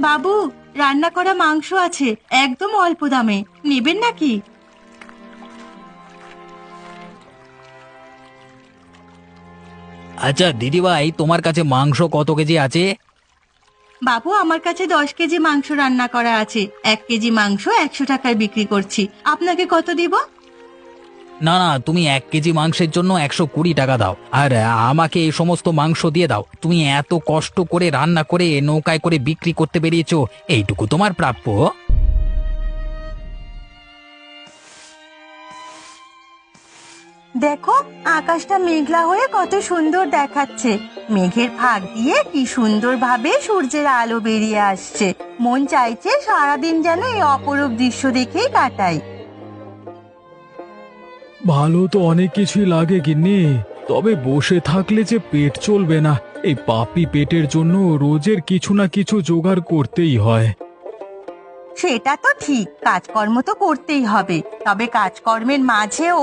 বাবু, রান্না করা মাংস আছে, একদম অল্প দামে, নেবেন নাকি? আচ্ছা দিদিভাই, তোমার কাছে মাংস কত কেজি আছে? বাবু, আমার কাছে 10 কেজি মাংস রান্না করা আছে। 1 কেজি মাংস 100 টাকায় বিক্রি করছি। আপনাকে কত দিব? না না, তুমি 1 কেজি মাংসের জন্য 120 টাকা দাও। আর আমাকে এই সমস্ত মাংস দিয়ে দাও। তুমি এত কষ্ট করে রান্না করে নৌকায় করে বিক্রি করতে বেরিয়েছো, এইটুকু তোমার প্রাপ্য। দেখো, আকাশটা মেঘলা হয়ে কত সুন্দর দেখাচ্ছে। মেঘের ফাঁক দিয়ে কি সুন্দরভাবে সূর্যের আলো বেরিয়ে আসছে। মন চাইছে সারাদিন যেন এই অপরূপ দৃশ্য দেখেই কাটাই। ভালো তো অনেক কিছুই লাগে গিন্নি, তবে বসে থাকলে যে পেট চলবে না। এই পাপি পেটের জন্য রোজের কিছু না কিছু জোগাড় করতেই হয়। সেটা তো ঠিক, কাজকর্ম তো করতেই হবে, তবে কাজকর্মের মাঝেও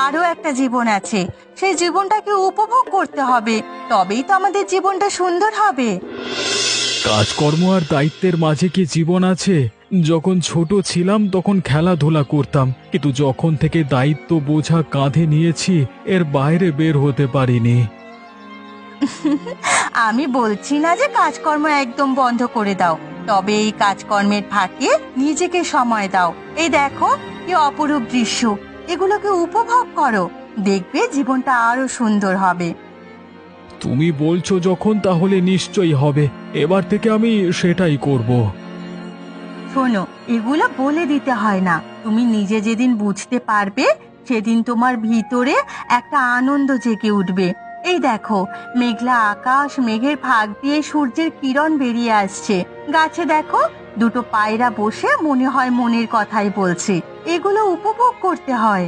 আরো একটা জীবন আছে। সেই জীবনটাকে উপভোগ করতে হবে, তবেই তো আমাদের জীবনটা সুন্দর হবে। কাজকর্ম আর দায়িত্বের মাঝে কি জীবন আছে? যখন ছোট ছিলাম তখন খেলাধুলা করতাম, কিন্তু যখন থেকে দায়িত্ব বোঝা কাঁধে নিয়েছি, এর বাইরে বের হতে পারিনি। আমি বলছি না যে কাজকর্ম একদম বন্ধ করে দাও, তবে এই কাজকর্মের ফাঁকে নিজেকে সময় দাও। এই দেখো, কি অপরূপ দৃশ্য, এগুলোকে উপভোগ করো, দেখবে জীবনটা আরো সুন্দর হবে। তুমি বলছো যখন, তাহলে নিশ্চয়ই হবে। এবার থেকে আমি সেটাই করব। শোনো, এগুলো বলে দিতে হয় না, তুমি নিজে যেদিন বুঝতে পারবে সেদিন তোমার ভিতরে একটা আনন্দ জেগে উঠবে। এই দেখো, মেঘলা আকাশ, মেঘের ফাঁক দিয়ে সূর্যের কিরণ বেরিয়ে আসছে। গাছে দেখো, দুটো পায়রা বসে মনে হয় মনের কথাই বলছে। এগুলো উপভোগ করতে হয়।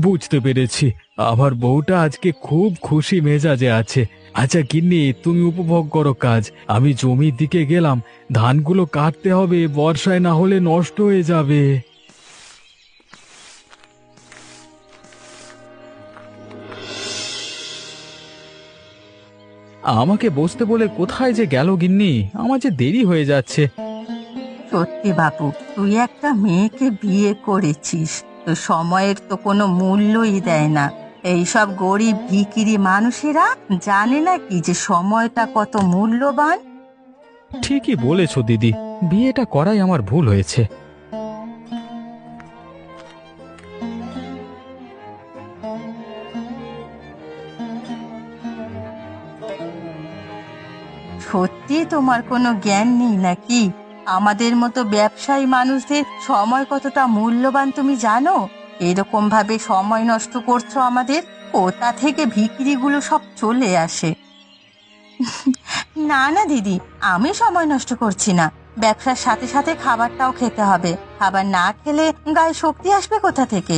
বুঝতে পেরেছি। আমার বউটা আজকে খুব খুশি মেজাজে আছে। আচ্ছা গিন্নি, তুমি উপভোগ করো কাজ, আমি জমির দিকে গেলাম। ধানগুলো কাটতে হবে, বর্ষায় না হলে নষ্ট হয়ে যাবে। আমাকে বসতে বলে কোথায় যে গেল গিন্নি, আমার যে দেরি হয়ে যাচ্ছে। সত্যি বাবু, তুই একটা মেয়েকে বিয়ে করেছিস, তো সময়ের তো কোনো মূল্যই দেয় না। এইসব গরিব ভিখিরি মানুষেরা জানে না কি যে সময়টা কত মূল্যবান। ঠিকই বলেছো দিদি, বিয়েটা করাই আমার ভুল হয়েছে। সত্যি তোমার কোনো জ্ঞান নেই নাকি? আমাদের মতো ব্যবসায়ী মানুষদের সময় কতটা মূল্যবান তুমি জানো? এরকম ভাবে সময় নষ্ট করছো আমাদের। কোথা থেকে ভিখিরিগুলো সব চলে আসে। না না দিদি, আমি সময় নষ্ট করছি না। ব্যবসার সাথে সাথে খাবারটাও খেতে হবে। খাবার না খেলে গায়ে শক্তি আসবে কোথা থেকে?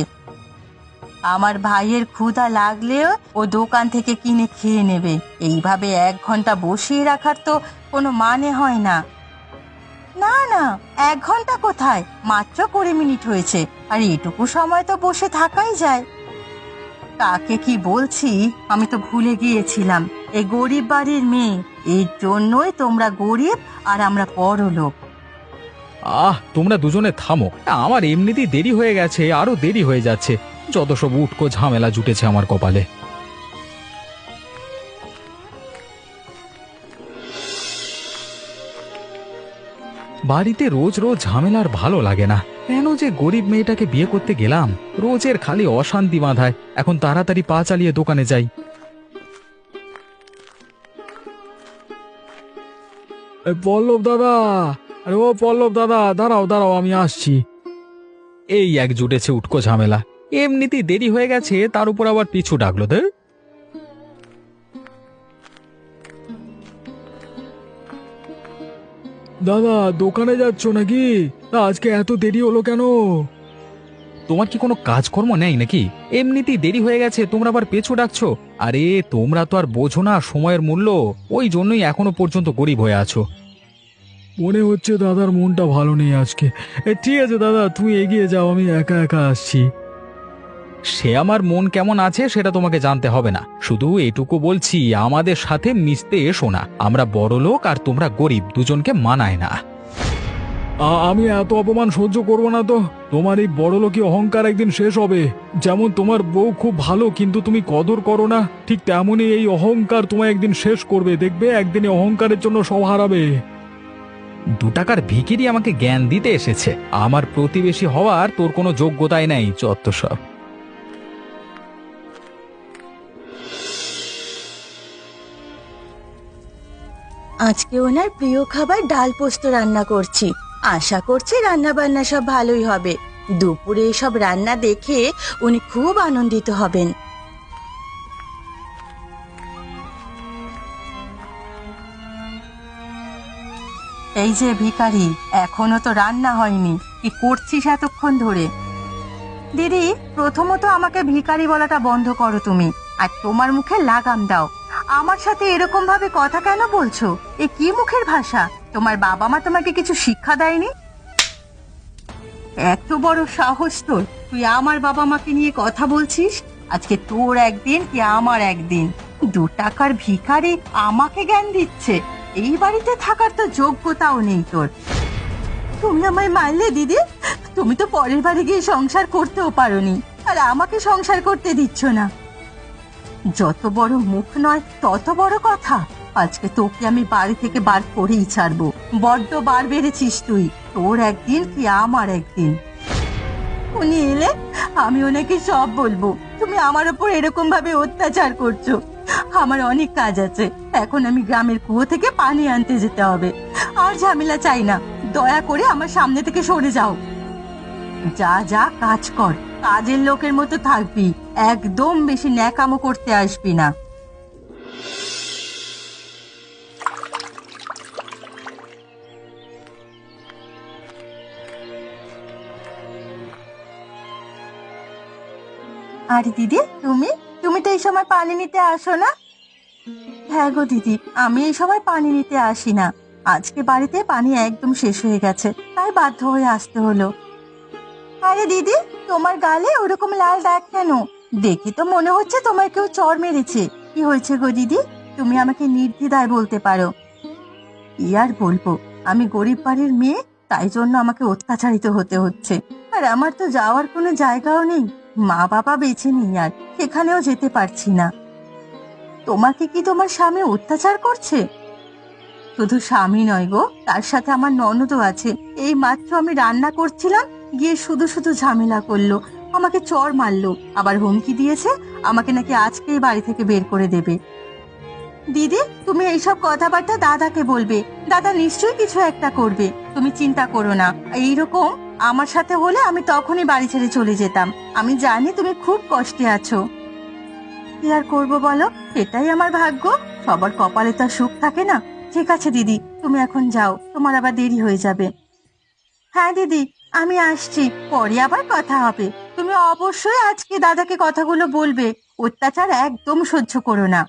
আমার ভাইয়ের ক্ষুধা লাগলেও ও দোকান থেকে কিনে খেয়ে নেবে। এইভাবে 1 ঘন্টা বসিয়ে রাখার তো কোনো মানে হয় না। না না, 1 ঘন্টা কোথায়, মাত্র 20 মিনিট হয়েছে। আর এটুকু সময় তো বসে থাকাই যায়। কাকে কি বলছি, আমি তো ভুলে গিয়েছিলাম। এই গরিব বাড়ির মেয়ে, এর জন্যই তোমরা গরিব আর আমরা বড়লোক। তোমরা দুজনে থামো। আমার এমনিতেই দেরি হয়ে গেছে, আরো দেরি হয়ে যাচ্ছে। যত সব উটকো ঝামেলা জুটেছে আমার কপালে। বাড়িতে রোজ রোজ ঝামেলার ভালো লাগে না। কেন যে গরিব মেয়েটাকে বিয়ে করতে গেলাম, রোজের খালি অশান্তি বাঁধায়। এখন তাড়াতাড়ি পা চালিয়ে দোকানে যাই। পল্লব দাদা, আরে ও পল্লব দাদা, দাঁড়াও দাঁড়াও, আমি আসছি। এই এক জুটেছে উটকো ঝামেলা। এমনিতেই দেরি হয়ে গেছে, তার উপর আবার পিছু ডাকলো। দাদা, দোকানে যাচ্ছ নাকি? তা আজকে এত দেরি হলো কেন? তোমার কি কোনো কাজকর্ম নেই নাকি? এমনিতেই দেরি হয়ে গেছে, তোমরা আবার পেছু ডাকছো। আরে তোমরা তো আর বোঝো না সময়ের মূল্য, ওই জন্যই এখনো পর্যন্ত গরিব হয়ে আছো। মনে হচ্ছে দাদার মনটা ভালো নেই আজকে। ঠিক আছে দাদা, তুমি এগিয়ে যাও, আমি একা একা আসছি। সে আমার মন কেমন আছে সেটা তোমাকে জানতে হবে না, শুধু এটুকু বলছি আমাদের সাথে মিশতে এসো না। আমরা বড় লোক আর তোমরা গরিব, দুজনকে মানায় না। আমি এত অপমান সহ্য করব না তো। তোমার এই বড়লোকি অহংকার একদিন শেষ হবে। যেমন তোমার বউ খুব ভালো কিন্তু তুমি কদর করো না, ঠিক তেমনই এই অহংকার তোমায় একদিন শেষ করবে। দেখবে একদিন এই অহংকারের জন্য সব হারাবে। 2 টাকার ভিখিরি আমাকে জ্ঞান দিতে এসেছে। আমার প্রতিবেশী হওয়ার তোর কোনো যোগ্যতাই নাই, যত সব। আজকে ওনার প্রিয় খাবার ডাল পোস্ত রান্না করছি। আশা করছি রান্না বান্না সব ভালোই হবে। দুপুরে সব রান্না দেখে উনি খুব আনন্দিত হবেন। এই যে ভিখারি, এখনো তো রান্না হয়নি, কি করছিস এতক্ষণ ধরে? দিদি, প্রথমত আমাকে ভিখারি বলাটা বন্ধ করো তুমি, আর তোমার মুখে লাগাম দাও। আমার সাথে এরকম ভাবে কথা কেন বলছো? এ কি মুখের ভাষা? তোমার বাবা মা তোমাকে কিছু শিক্ষা দেয়নি? এত বড় সাহস তোর, তুই আমার বাবা মাকে নিয়ে কথা বলছিস? আজকে তোর একদিন কি আমার একদিন। 2 টাকার ভিখারি আমাকে জ্ঞান দিচ্ছে? এই বাড়িতে থাকার তো যোগ্যতাও নেই তোর। তুমি আমায় মারলে দিদি? তুমি তো পরের বাড়ি গিয়ে সংসার করতেও পারোনি, আর আমাকে সংসার করতে দিচ্ছ না। যত বড় মুখ নয় তত বড় কথা। আজকে তোকে আমি বাড়ি থেকে বার করেই ছাড়বো। বড্ড বার বেড়েছিস তুই, তোর একদিন কি আমার একদিন। উনি এলে আমি ওনাকে সব বলবো। তুমি আমার ওপর এরকম ভাবে অত্যাচার করছো। আমার অনেক কাজ আছে, এখন আমি গ্রামের কুয়ো থেকে পানি আনতে যেতে হবে। আর ঝামেলা চাই না, দয়া করে আমার সামনে থেকে সরে যাও। যা যা কাজ কর, কাজের লোকের মতো থাকবি, একদম বেশি ন্যাকামো করতে আসবি না। আরে দিদি, তুমি তুমি তো এই সময় পানি নিতে আসো না? হ্যাঁ গো দিদি, আমি এই সময় পানি নিতে আসি না। আজকে বাড়িতে পানি একদম শেষ হয়ে গেছে, তাই বাধ্য হয়ে আসতে হলো। আরে দিদি, তোমার গালে ওরকম লাল দাগ কেন? দেখে তো মনে হচ্ছে তোমার কেউ চড় মেরেছে। কি হয়েছে গো দিদি? তুমি আমাকে নির্দ্বিধায় বলতে পারো। কি আর বলবো, আমি গরিব বাড়ির মেয়ে, তাই জন্য আমাকে অত্যাচারিত হতে হচ্ছে। আর আমার তো যাওয়ার কোনো জায়গাও নেই, মা বাবা বেঁচে নেই, আর সেখানেও যেতে পারছি না। তোমাকে কি তোমার স্বামী অত্যাচার করছে? শুধু স্বামী নয় গো, তার সাথে আমার ননদও আছে। এই মাত্র আমি রান্না করছিলাম, গিয়ে শুধু শুধু ঝামেলা করলো, আমাকে চড় মারলো, আবার হুমকি দিয়েছে আমাকে নাকি আজকেই বাড়ি থেকে বের করে দেবে। দিদি, তুমি এইসব কথাবার্তা দাদাকে বলবে, দাদা নিশ্চয়ই কিছু একটা করবে। তুমি চিন্তা করো না, এইরকম আমার সাথে হলে আমি তখনই বাড়ি ছেড়ে চলে যেতাম। আমি জানি তুমি খুব কষ্টে আছো। কি আর করবো বলো, এটাই আমার ভাগ্য। সবার কপালে তো আর সুখ থাকে না। ঠিক আছে দিদি, তুমি এখন যাও, তোমার আবার দেরি হয়ে যাবে। হ্যাঁ দিদি, আমি আসছি, পরে আবার কথা হবে। তুমি অবশ্যই আজকে দাদাকে কথাগুলো বলবে, অত্যাচার একদম সহ্য করো না।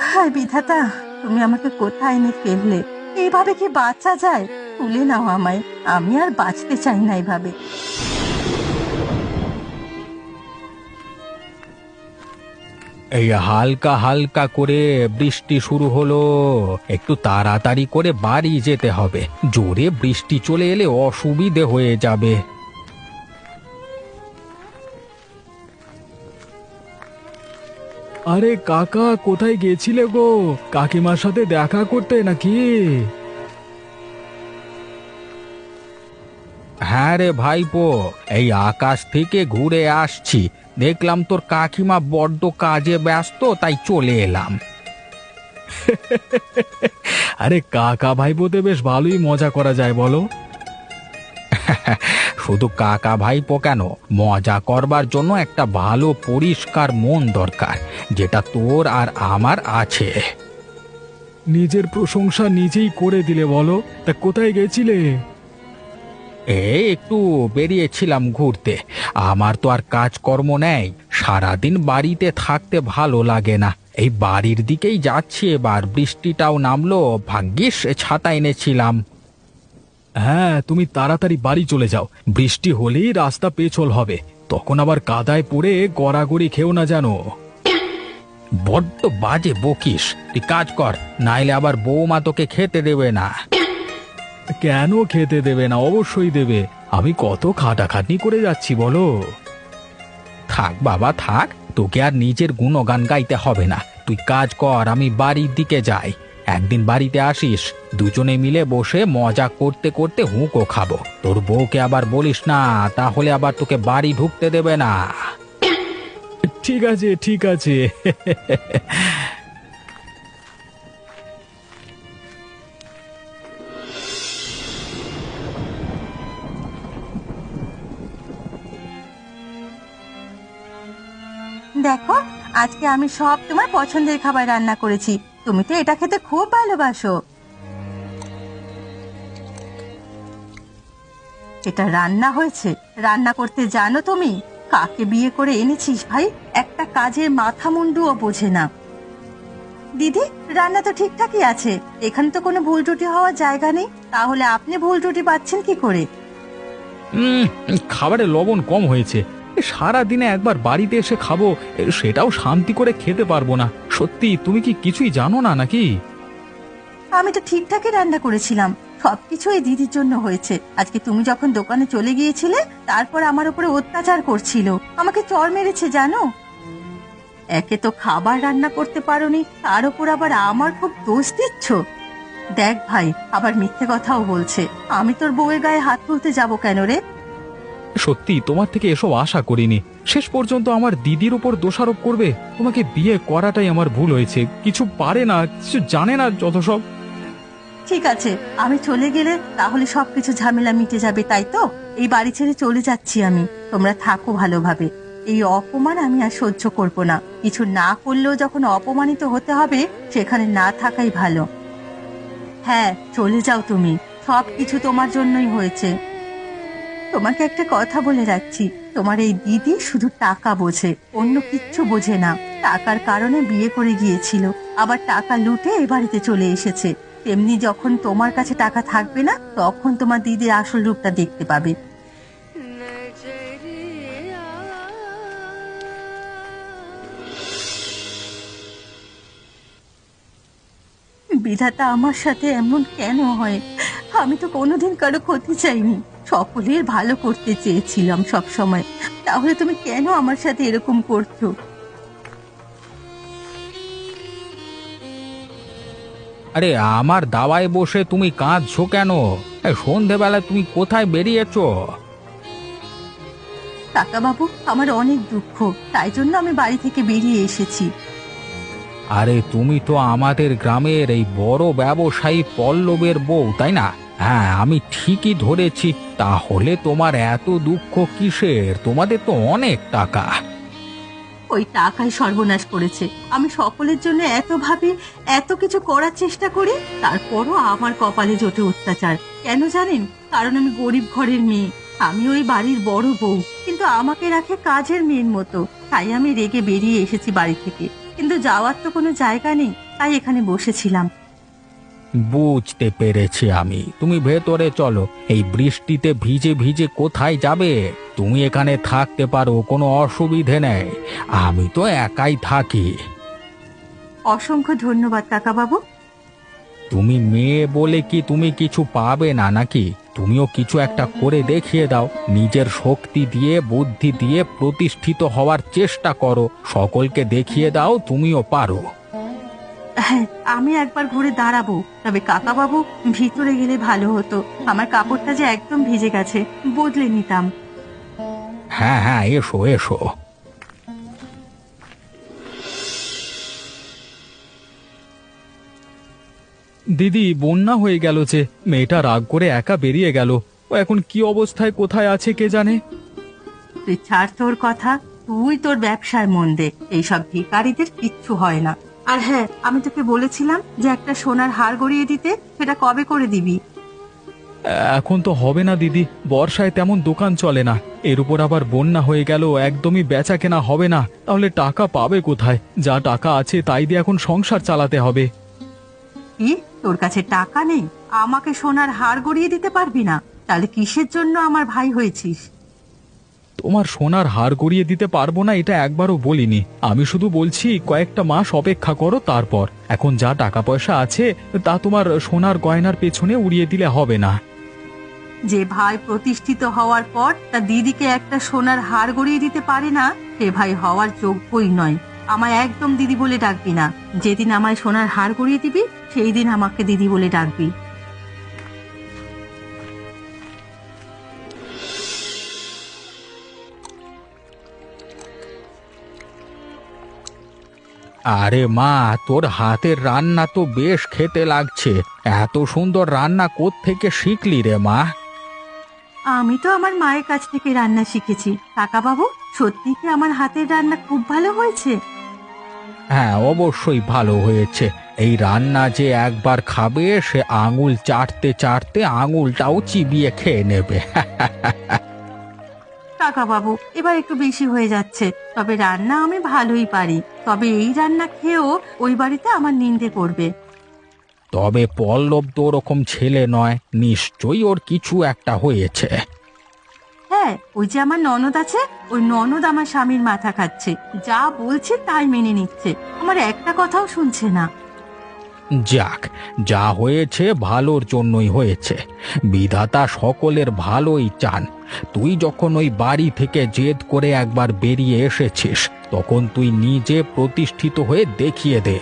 হায় বিধাতা, তুমি আমাকে কোথায় এনে ফেললে? এইভাবে কি বাঁচা যায়? তুলে নাও আমায়, আমি আর বাঁচতে চাই না এইভাবে। এই হালকা হালকা করে বৃষ্টি শুরু হলো, একটু তাড়াতাড়ি করে বাড়ি যেতে হবে। জোরে বৃষ্টি চলে এলে অসুবিধে হয়ে যাবে। আরে কাকা, কোথায় গেছিলে গো? কাকিমার সাথে দেখা করতে নাকি? হ্যাঁ রে ভাইপো, এই আকাশ থেকে ঘুরে আসছি, দেখলাম তোর কাকিমা বড্ড কাজে ব্যস্ত, তাই চলে এলাম। আরে কাকা ভাইপোতে বেশ ভালোই মজা করা যায় বলো। শুধু কাকা ভাইপো কেন, মজা করবার জন্য একটা ভালো পরিষ্কার মন দরকার, যেটা তোর আর আমার আছে। নিজের প্রশংসা নিজেই করে দিলে বলো। তা কোথায় গেছিলে? এই একটু বেরিয়েছিলাম ঘুরতে। আমার তো আর কাজকর্ম নেই, সারাদিন বাড়িতে থাকতে ভালো লাগে না, এই বাড়ির দিকেই যাচ্ছি, এবার বৃষ্টিটাও নামলো, ভাগ্যিস ছাতা এনেছিলাম। হ্যাঁ, তুমি তাড়াতাড়ি বাড়ি চলে যাও, বৃষ্টি হলেই রাস্তা পেছল হবে, তখন আবার কাদায় পড়ে গড়াগড়ি খেও না জানো। বড্ড বাজে বকিস, তুই কাজ কর, নাইলে আবার বৌমা তোকে খেতে দেবে না। কেন খেতে দেবে না? অবশ্যই দেবে, আমি কত খাটাখাটনি করে যাচ্ছি বলো। থাক বাবা থাক, তোকে আর নিজের গুণগান গাইতে হবে না, তুই কাজ কর, আমি বাড়ির দিকে যাই। একদিন বাড়িতে আসিস, দুজনে মিলে বসে মজা করতে করতে হুঁকো খাবো। তোর বউকে আবার বলিস না, তাহলে আবার তোকে বাড়ি ঢুকতে দেবে না। ঠিক আছে, ঠিক আছে। দেখো, আজকে আমি সব তোমার পছন্দের খাবার রান্না করেছি। তুমি তো এটা খেতে খুব ভালোবাসো। এটা রান্না হয়েছে, রান্না করতে জানো তুমি? কাকে বিয়ে করে এনেছিস ভাই, একটা কাজের মাথা মুন্ডুও বোঝে না। দিদি, রান্না তো ঠিকঠাকই আছে, এখানে তো কোনো ভুল ত্রুটি হওয়ার জায়গা নেই। তাহলে আপনি ভুল ত্রুটি পাচ্ছেন কি করে? খাবারে লবণ কম হয়েছে। সারা দিনে একবার বাড়িতে এসে খাবো, সেটাও শান্তি করে খেতে পারবো না। সত্যি, তুমি কি কিছুই জানো না নাকি? আমি তো ঠিকঠাকই রান্না করেছিলাম, সবকিছু এই দিদির জন্য হয়েছে। আজকে তুমি যখন দোকানে চলে গিয়েছিলে, তারপর আমার উপরে অত্যাচার করছিল, আমাকে চড় মেরেছে জানো। একে তো খাবার রান্না করতে পারোনি, তার উপর আবার আমার খুব দোষ দিচ্ছ। দেখ ভাই, আবার মিথ্যে কথাও বলছে। আমি তোর বউয়ের গায়ে হাত তুলতে যাব কেন রে? সত্যি, তোমার থেকে এসব আশা করিনি। শেষ পর্যন্ত আমার দিদির উপর দোষারোপ করবে? তোমাকে বিয়ে করাটাই আমার ভুল হয়েছে, কিছু পারে না, কিছু জানে না, যত সব। ঠিক আছে, আমি চলে গেলে তাহলে সবকিছু ঝামেলা মিটে যাবে, তাই তো? এই বাড়ি ছেড়ে চলে যাচ্ছি আমি, তোমরা থাকো ভালোভাবে। এই অপমান আমি আর সহ্য করব না। কিছু না করলেও যখন অপমানিত হতে হবে, সেখানে না থাকাই ভালো। হ্যাঁ, চলে যাও তুমি, সবকিছু তোমার জন্যই হয়েছে। তোমাকে একটা কথা বলে রাখছি, তোমার এই দিদি শুধু টাকা বোঝে, অন্য কিচ্ছু বোঝে না। টাকার কারণে বিয়ে করে গিয়েছিল, আবার টাকা লুটে এ বাড়িতে চলে এসেছে। তেমনি যখন তোমার কাছে টাকা থাকবে না, তখন তোমার দিদির আসল রূপটা দেখতে পাবে। বিধাতা আমার সাথে এমন কেন হয়? আমি তো কোনোদিন কারো ক্ষতি চাইনি, সকলের ভালো করতে চেয়েছিলাম সব সময়। তাহলে তুমি কেন আমার সাথে এরকম করছো? আরে আমার দাওয়ায় বসে তুমি কাঁদছো কেন? সন্ধেবেলায় তুমি কোথায় বেরিয়েছো? কাকা বাবু, আমার অনেক দুঃখ, তাই জন্য আমি বাড়ি থেকে বেরিয়ে এসেছি। আরে তুমি তো আমাদের গ্রামের এই বড় ব্যবসায়ী পল্লবের বউ, তাই না? হ্যাঁ, আমি ঠিকই ধরেছি। তাহলে তোমার এত দুঃখ কিসের? তোমাদের তো অনেক টাকা। ওই টাকাই সর্বনাশ করেছে। আমি সকলের জন্য এত ভাবি, এত কিছু করার চেষ্টা করি, তারপরও আমার কপালে জোটে অত্যাচার। কেন জানেন? কারণ আমি গরিব ঘরের মেয়ে, আমি ওই বাড়ির বড় বউ, কিন্তু আমাকে রাখে কাজের মেয়ের মতো। তাই আমি রেগে বেরিয়ে এসেছি বাড়ি থেকে, কিন্তু যাওয়ার তো কোনো জায়গা নেই, তাই এখানে বসেছিলাম। বুঝতে পেরেছি আমি, তুমি ভেতরে চলো। এই বৃষ্টিতে ভিজে ভিজে কোথায় যাবে? তুমি এখানে থাকতে পারো, কোনো অসুবিধে নেই। আমি তো একাই থাকি। অসংখ্য ধন্যবাদ কাকা বাবু। তুমি মেয়ে বলে কি তুমি কিছু পাবে না নাকি? তুমিও কিছু একটা করে দেখিয়ে দাও, নিজের শক্তি দিয়ে বুদ্ধি দিয়ে প্রতিষ্ঠিত হওয়ার চেষ্টা করো, সকলকে দেখিয়ে দাও তুমিও পারো। হ্যাঁ, আমি একবার ঘুরে দাঁড়াবো, তবে কাকা বাবু ভিতরে গেলে ভালো হতো। আমার কাপড়টা যে একদম ভিজে গেছে, বদলে নিতাম। হ্যাঁ হ্যাঁ, এসো এসো। দিদি, বন্যা হয়ে গেল যে, মেয়েটা রাগ করে একা বেরিয়ে গেল। ও এখন কি অবস্থায় কোথায় আছে কে জানে। তুই ছাড় তোর কথা, তুই তোর ব্যবসায় মন দে, এইসব ভিখারিদের কিচ্ছু হয় না। আর হ্যাঁ, আমি তোকে বলেছিলাম যে একটা সোনার হার গড়িয়ে দিতে, সেটা কবে করে দিবি? এখন তো হবে না দিদি, বর্ষায় তেমন দোকান চলে না, এর উপর আবার বন্যা হয়ে গেল, একদমই বেচা কেনা হবে না। তাহলে টাকা পাবে কোথায়? যা টাকা আছে তাই দিয়ে এখন সংসার চালাতে হবে। কি, তোর কাছে টাকা নেই? আমাকে সোনার হার গড়িয়ে দিতে পারবি না? তাহলে কিসের জন্য আমার ভাই হয়েছিস? তোমার সোনার হার গড়িয়ে দিতে পারবো না এটা একবারও বলিনি, আমি শুধু বলছি কয়েকটা মাস অপেক্ষা করো, তারপর এখন যা টাকা পয়সা আছে তা তোমার সোনার গয়নার পেছনে উড়িয়ে দিলে হবে না। যে ভাই প্রতিষ্ঠিত হওয়ার পর তার দিদিকে একটা সোনার হার গড়িয়ে দিতে পারে না, সে ভাই হওয়ার যোগ্যই নয়। আমায় একদম দিদি বলে ডাকবি না। যেদিন আমায় সোনার হার গড়িয়ে দিবি সেই দিন আমাকে দিদি বলে ডাকবি। আরে মা, তোর হাতের রান্না তো বেশ খেতে লাগছে। এত সুন্দর রান্না কোত্থেকে শিখলি রে মা? আমি তো আমার মায়ের কাছ থেকে রান্না শিখেছি। কাকা বাবু, সত্যি কি আমার হাতের রান্না খুব ভালো হয়েছে? হ্যাঁ, অবশ্যই ভালো হয়েছে। এই রান্না যে একবার খাবে সে আঙুল চাটতে চাটতে আঙুলটাও চিবিয়ে খেয়ে নেবে। কাকা বাবু, এবার একটু বেশি হয়ে যাচ্ছে। তবে রান্না আমি ভালোই পারি। তবে এই রান্না খেয়েও ওই বাড়িতে আমার নিন্দে করবে। তবে পল্লব তো ওরকম ছেলে নয়, নিশ্চয়ই ওর কিছু একটা হয়েছে। হ্যাঁ, ওই যে আমার ননদ আছে, ওই ননদ আমার স্বামীর মাথা খাচ্ছে। যা বলছে তাই মেনে নিচ্ছে, আমার একটা কথাও শুনছে না। যাক, যা হয়েছে ভালোর জন্যই হয়েছে। বিধাতা সকলের ভালোই চান। তুই যখন ওই বাড়ি থেকে জেদ করে একবার বেরিয়ে এসেছিস, তখন তুই নিজে প্রতিষ্ঠিত হয়ে দেখিয়ে দে।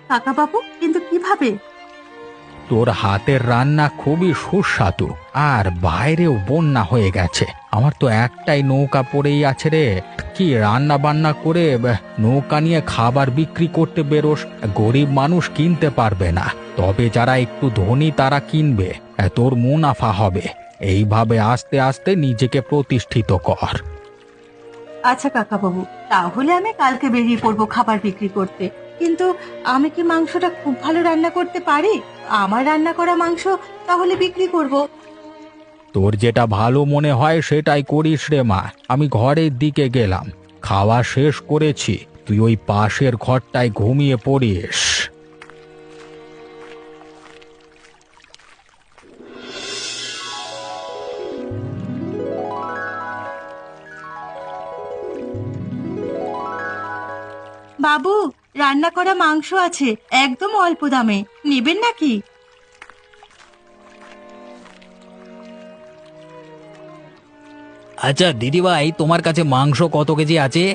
কাকা বাবু, কিন্তু কিভাবে? তোর হাতের রান্না খুবই সুস্বাদু, আর বাইরেও বন্যা হয়ে গেছে। আমার তো একটাই নৌকা পড়েই আছে রে। কি রান্না বান্না করে নৌকা নিয়ে খাবার বিক্রি করতে বেরোস? গরিব মানুষ কিনতে পারবে না, তবে যারা একটু ধনী তারা কিনবে, তোর মুনাফা হবে। এইভাবে আস্তে আস্তে নিজেকে প্রতিষ্ঠিত কর। আচ্ছা কাকা বাবু, তাহলে আমি কালকে বেরিয়ে পড়বো খাবার বিক্রি করতে। কিন্তু আমি কি মাংসটা খুব ভালো রান্না করতে পারি? আমার রান্না করা মাংস তাহলে বিক্রি করব। তোর যেটা ভালো মনে হয় সেটাই করিস রে মা। আমি ঘরের দিকে গেলাম, খাওয়া শেষ করেছি, তুই ওই পাশের ঘরটায় ঘুমিয়ে পড়িস। বাবু, রান্না করা মাংস আছে, একদম অল্প দামে, নেবেন নাকি? আচ্ছা দিদিভাই, তোমার কাছে মাংস কত কেজি আছে?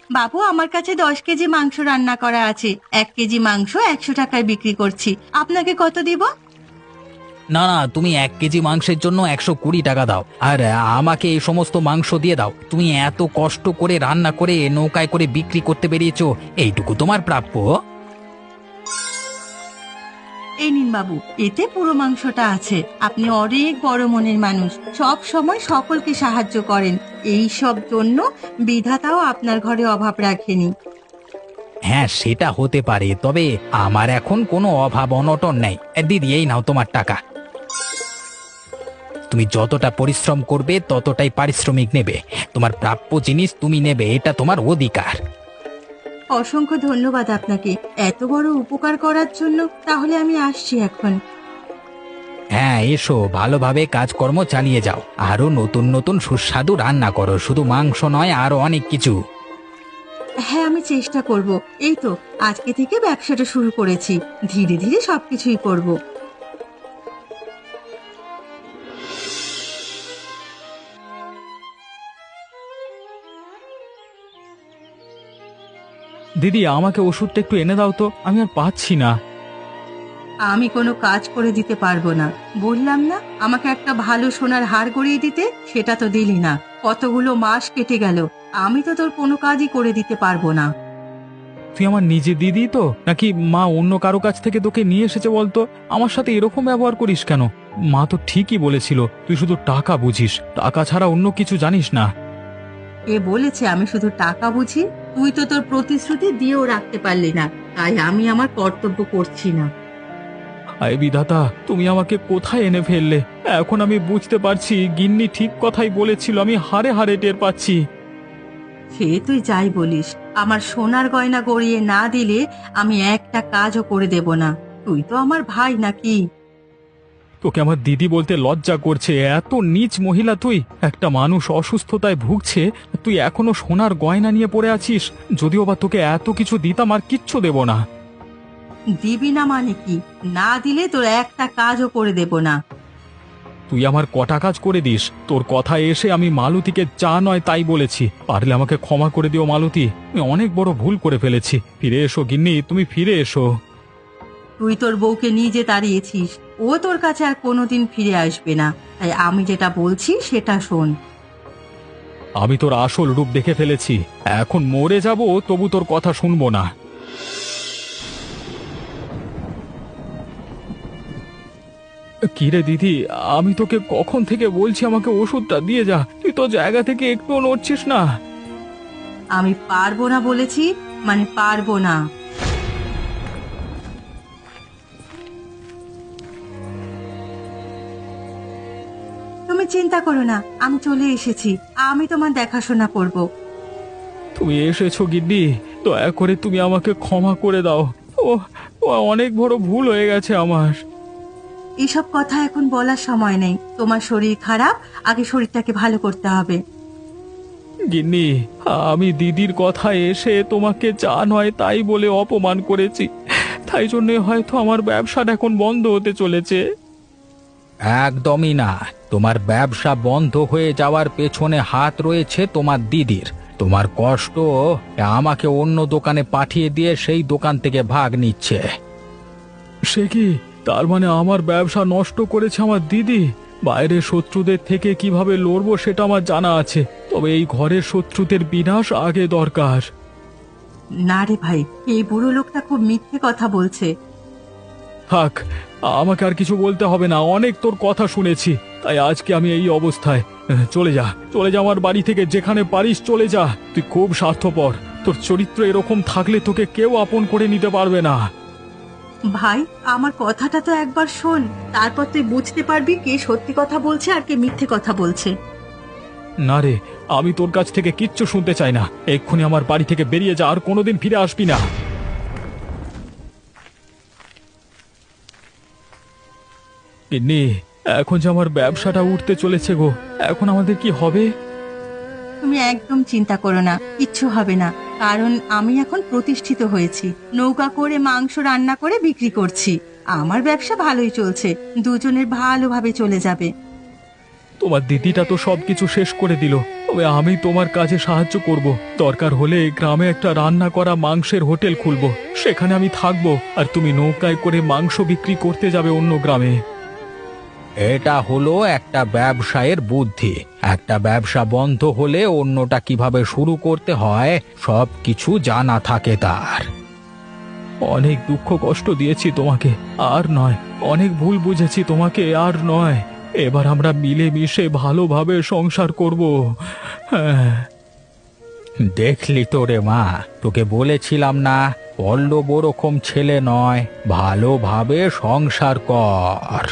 বাবু, আমার কাছে 10 কেজি মাংস রান্না করা আছে। 1 কেজি মাংস 100 টাকায় বিক্রি করছি। আপনাকে কত দিব? না না, তুমি 1 কেজি মাংসের জন্য 120 টাকা দাও, আর আমাকে এই সমস্ত মাংস দিয়ে দাও। তুমি এত কষ্ট করে রান্না করে নৌকায় করে বিক্রি করতে বেরিয়েছো, এইটুকু তোমার প্রাপ্য। এই নিন বাবু, এতে পুরো মাংসটা আছে। আপনি অনেক বড় মনের মানুষ, সব সময় সকলকে সাহায্য করেন। এই সব জন্য বিধাতাও আপনার ঘরে অভাব রাখেনি। হ্যাঁ, সেটা হতে পারে, তবে আমার এখন কোনো অভাব অনটন নেই। দিদি, এই নাও তোমার টাকা। তুমি যতটা পরিশ্রম করবে ততটাই পারিশ্রমিক নেবে। তোমার প্রাপ্য জিনিস তুমি নেবে, এটা তোমার অধিকার। অসংখ্য ধন্যবাদ আপনাকে এত বড় উপকার করার জন্য। তাহলে আমি আসছি এখন। হ্যাঁ, এসো, ভালোভাবে কাজকর্ম চালিয়ে যাও। আরো নতুন নতুন সুস্বাদু রান্না করো, শুধু মাংস নয়, আরো অনেক কিছু। হ্যাঁ, আমি চেষ্টা করব। এই তো আজকে থেকে ব্যবসাটা শুরু করেছি, ধীরে ধীরে সবকিছুই করব। দিদি, আমাকে ওষুধটা একটু এনে দাও তো, আমি আর পাচ্ছি না। আমি কোনো কাজ করে দিতে পারবো না, বললাম না। আমাকে একটা ভালো সোনার হার গড়িয়ে দিতে, সেটা তো দিলি না। কতগুলো মাস কেটে গেল, আমি তো তোর কোনো কাজই করে দিতে পারবো না। তুই আমার নিজে দিদি তো, নাকি মা অন্য কারো কাছ থেকে তোকে নিয়ে এসেছে বলতো? আমার সাথে এরকম ব্যবহার করিস কেন? মা তো ঠিকই বলেছিল তুই শুধু টাকা বুঝিস, টাকা ছাড়া অন্য কিছু জানিস না। এ বলেছে আমি শুধু টাকা বুঝি? তুই তো তোর প্রতিশ্রুতি দিয়েও রাখতে পারলি না, তাই আমি আমার কর্তব্য করছি না। হায় বিধাতা, তুমি আমাকে কোথায় এনে ফেললে! এখন আমি বুঝতে পারছি গিন্নি ঠিক কথাই বলেছিল, আমি হাড়ে হাড়ে টের পাচ্ছি। সে তুই যাই বলিস, আমার সোনার গয়না গড়িয়ে না দিলে আমি একটা কাজও করে দেব না। তুই তো আমার ভাই নাকি? তোকে আমার দিদি বলতে লজ্জা করছে, এত নীচ মহিলা তুই! একটা মানুষ অসুস্থতায় ভুগছে, তুই এখনো সোনার গয়না নিয়ে পড়ে আছিস। যদিও বা তোকে এত কিছু দিতাম, আর কিচ্ছু দেব না। দিবি না মানে কি? না দিলে তোর একটা কাজও করে দেব না। তুই আমার কটা কাজ করে দিস। তোর কথায় এসে আমি মালতীকে যা নয় তাই বলেছি। পারলে আমাকে ক্ষমা করে দিও মালতী, আমি অনেক বড় ভুল করে ফেলেছি। ফিরে এসো গিন্নি, তুমি ফিরে এসো। তুই তোর বউকে নিজে তাড়িয়েছিস, ও তোর কাছে আর কোনোদিন ফিরে আসবে না। তাই আমি যেটা বলছি সেটা শোন। আমি তোর আসল রূপ দেখে ফেলেছি, এখন মরে যাব তবু তোর কথা শুনবো না। কিরে দিদি, আমি তোকে কখন থেকে বলছি আমাকে ওষুধটা দিয়ে যা, তুই তো জায়গা থেকে একটুও নড়ছিস না। আমি পারবো না বলেছি, মানে পারবো না। তুমি চিন্তা করো না, আমি চলে এসেছি। আমি তোমার দেখাশোনা করব। তুমি এসেছো গিন্নি, দয়া করে তুমি আমাকে ক্ষমা করে দাও। ও ও অনেক বড় ভুল হয়ে গেছে আমার। এসব কথা এখন বলার সময় নেই। তোমার শরীর খারাপ, আগে শরীরটাকে ভালো করতে হবে। গিন্নি, আমি দিদির কথায় এসে তোমাকে যা নয় তাই বলে অপমান করেছি, তাই জন্য হয়তো আমার ব্যবসাটা এখন বন্ধ হতে চলেছে। একদমই না। তোমার ব্যবসা বন্ধ হয়ে যাওয়ার পেছনে হাত রয়েছে তোমার দিদির। তোমার কষ্ট আমাকে অন্য দোকানে পাঠিয়ে দিয়ে সেই দোকান থেকে ভাগ নিচ্ছে। সে কি, তার মানে আমার ব্যবসা নষ্ট করেছে আমার দিদি? বাইরের শত্রুদের থেকে কিভাবে লড়বো সেটা আমার জানা আছে, তবে এই ঘরের শত্রুদের বিনাশ আগে দরকার। না রে ভাই, এই বুড়ো লোকটা খুব মিথ্যে কথা বলছে। থাক, আমাকে আর কিছু বলতে হবে না, অনেক তোর কথা শুনেছি, তাই আজকে আমি এই অবস্থায়। চলে যা, চলে যা আমার বাড়ি থেকে, যেখানে পারিস চলে যা। তুই খুব স্বার্থপর, তোর চরিত্র এরকম থাকলে তোকে কেউ আপন করে নিতে পারবে না। ভাই, আমার কথাটা তো একবার শোন, তারপর তুই বুঝতে পারবি কে সত্যি কথা বলছে আর কে মিথ্যে কথা বলছে। না রে, আমি তোর কাছ থেকে কিচ্ছু শুনতে চাই না। এক্ষুনি আমার বাড়ি থেকে বেরিয়ে যা, আর কোনোদিন ফিরে আসবি না। গিন্নি, এখন যে আমার ব্যবসাটা উঠতে চলেছে গো, এখন আমাদের কি হবে? তুমি একদম চিন্তা করো না, কিচ্ছু হবে না। কারণ আমি এখন প্রতিষ্ঠিত হয়েছি, নৌকা করে মাংস রান্না করে বিক্রি করছি। আমার ব্যবসা ভালোই চলছে, দুজনের ভালোভাবে চলে যাবে। তোমার দিদিটা তো সবকিছু শেষ করে দিল, তবে আমি তোমার কাজে সাহায্য করব। দরকার হলে গ্রামে একটা রান্না করা মাংসের হোটেল খুলবো, সেখানে আমি থাকবো, আর তুমি নৌকায় করে মাংস বিক্রি করতে যাবে অন্য গ্রামে। এটা হলো একটা ব্যবসায়ের বুদ্ধি। একটা ব্যবসা বন্ধ হলে অন্যটা কিভাবে শুরু করতে হয় সব কিছু জানা থাকে তার। অনেক দুঃখ কষ্ট দিয়েছি তোমাকে, আর নয়। অনেক ভুল বুঝেছি তোমাকে, আর নয়। এবার আমরা মিলেমিশে ভালোভাবে সংসার করব। হ্যাঁ। দেখলি তো রে মা, তোকে বলেছিলাম না পল্লব ওরকম ছেলে নয়, ভালোভাবে সংসার কর।